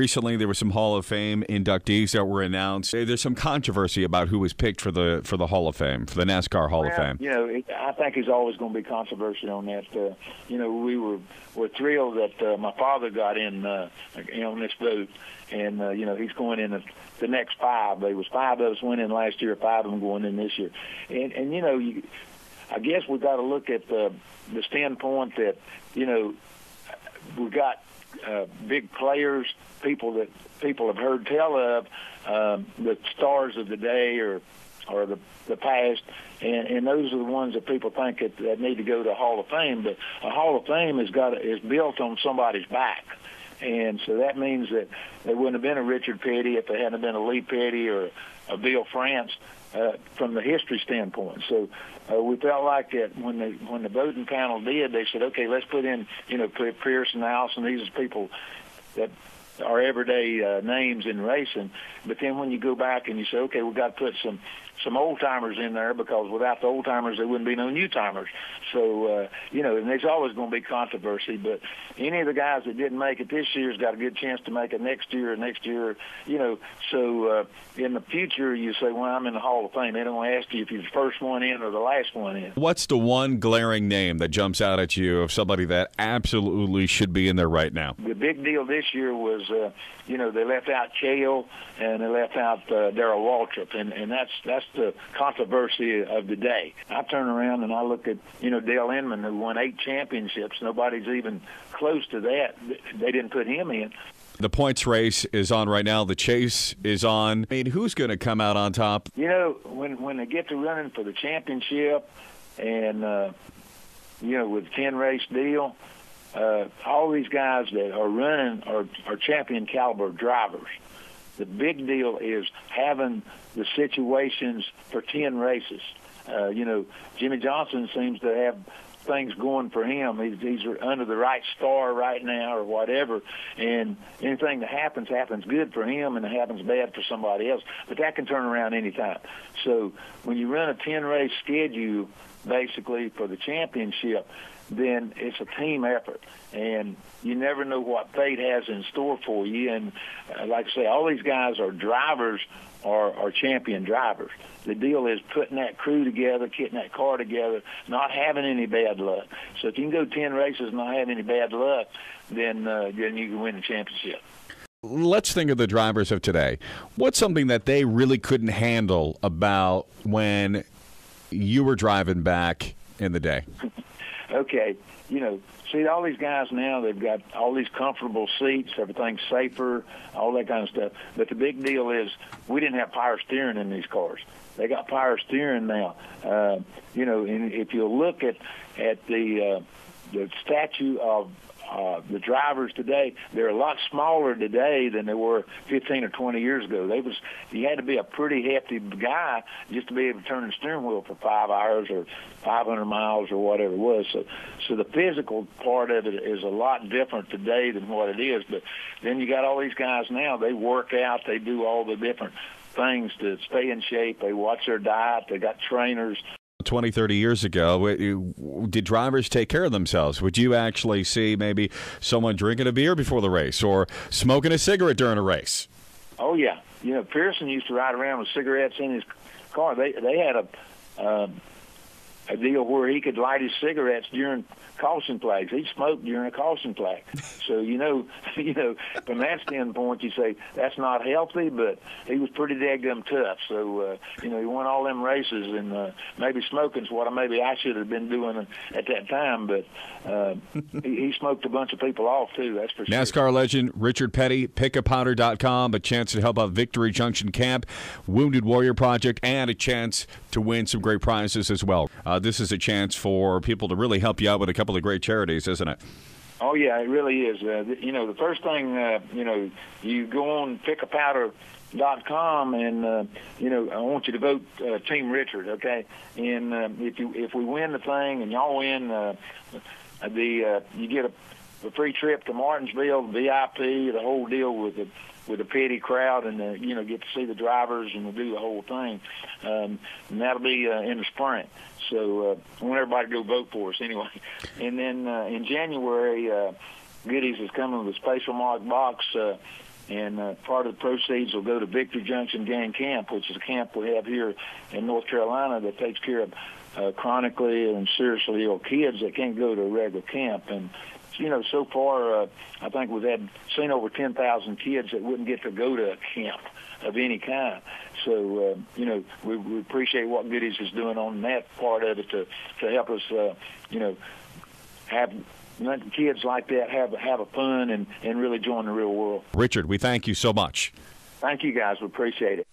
recently there was some Hall of Fame inductees that were announced. There's some controversy about who was picked for the Hall of Fame, for the NASCAR Hall of Fame. I think there's always going to be controversy on that. We're thrilled that my father got in on this vote, and he's going in the next 5. There was 5 of us went in last year, 5 of them going in this year, and I guess we've got to look at the standpoint that we've got big players, people that people have heard tell of, the stars of the day or the past, and those are the ones that people think that need to go to Hall of Fame. But a Hall of Fame is built on somebody's back. And so that means that there wouldn't have been a Richard Petty if there hadn't been a Lee Petty or a Bill France from the history standpoint. So we felt like that when the voting panel did, they said, okay, let's put in, Pierce and Allison. These are people that are everyday names in racing. But then when you go back and you say, okay, we've got to put some old-timers in there, because without the old-timers, there wouldn't be no new-timers. So, and there's always going to be controversy. But any of the guys that didn't make it this year has got a good chance to make it next year. So in the future, you say, well, I'm in the Hall of Fame. They don't ask you if you're the first one in or the last one in. What's the one glaring name that jumps out at you of somebody that absolutely should be in there right now? The big deal this year was, they left out Cale and they left out Darrell Waltrip, and that's the controversy of the day. I turn around and I look at, Dale Inman, who won 8 championships. Nobody's even close to that. They didn't put him in. The points race is on right now. The chase is on. I mean, who's going to come out on top? When they get to running for the championship and, with the 10-race deal, all these guys that are running are champion caliber drivers. The big deal is having the situations for 10 races. Jimmy Johnson seems to have things going for him. He's under the right star right now or whatever, and anything that happens good for him, and it happens bad for somebody else. But that can turn around anytime. So when you run a 10-race schedule, basically, for the championship, then it's a team effort, and you never know what fate has in store for you. And like I say, all these guys are drivers, are champion drivers. The deal is putting that crew together, getting that car together, not having any bad luck. So if you can go 10 races and not have any bad luck, then you can win the championship. Let's think of the drivers of today. What's something that they really couldn't handle about when you were driving back in the day? Okay, see all these guys now, they've got all these comfortable seats, everything's safer, all that kind of stuff. But the big deal is we didn't have power steering in these cars. They got power steering now. And if you look at the statue of the drivers today, they're a lot smaller today than they were 15 or 20 years ago. You had to be a pretty hefty guy just to be able to turn the steering wheel for 5 hours or 500 miles or whatever it was. So the physical part of it is a lot different today than what it is. But then you got all these guys now, they work out, they do all the different things to stay in shape. They watch their diet, they got trainers. 20, 30 years ago, did drivers take care of themselves? Would you actually see maybe someone drinking a beer before the race or smoking a cigarette during a race? Oh, yeah. Pearson used to ride around with cigarettes in his car. They had a deal where he could light his cigarettes during caution flags. He smoked during a caution flag. So, from that standpoint, you say that's not healthy, but he was pretty daggum tough. So, he won all them races, and maybe smoking's what maybe I should have been doing at that time, but he smoked a bunch of people off, too, that's for sure. NASCAR legend Richard Petty, pickapowder.com, a chance to help out Victory Junction Camp, Wounded Warrior Project, and a chance to win some great prizes as well. This is a chance for people to really help you out with a couple of great charities, isn't it? Oh, yeah, it really is. The first thing, you go on pickapowder.com, and, I want you to vote Team Richard, okay? And if we win the thing and y'all win, you get a free trip to Martinsville, VIP, the whole deal with the Petty crowd, and get to see the drivers and do the whole thing. And that'll be in the spring. So I want everybody to go vote for us anyway. And then in January, Goodies is coming with a special marked box And part of the proceeds will go to Victory Junction Gang Camp, which is a camp we have here in North Carolina that takes care of chronically and seriously ill kids that can't go to a regular camp. And so far, I think we've seen over 10,000 kids that wouldn't get to go to a camp of any kind. So, we appreciate what Goodies is doing on that part of it to help us, have letting kids like that have a fun and really join the real world. Richard, we thank you so much. Thank you, guys. We appreciate it.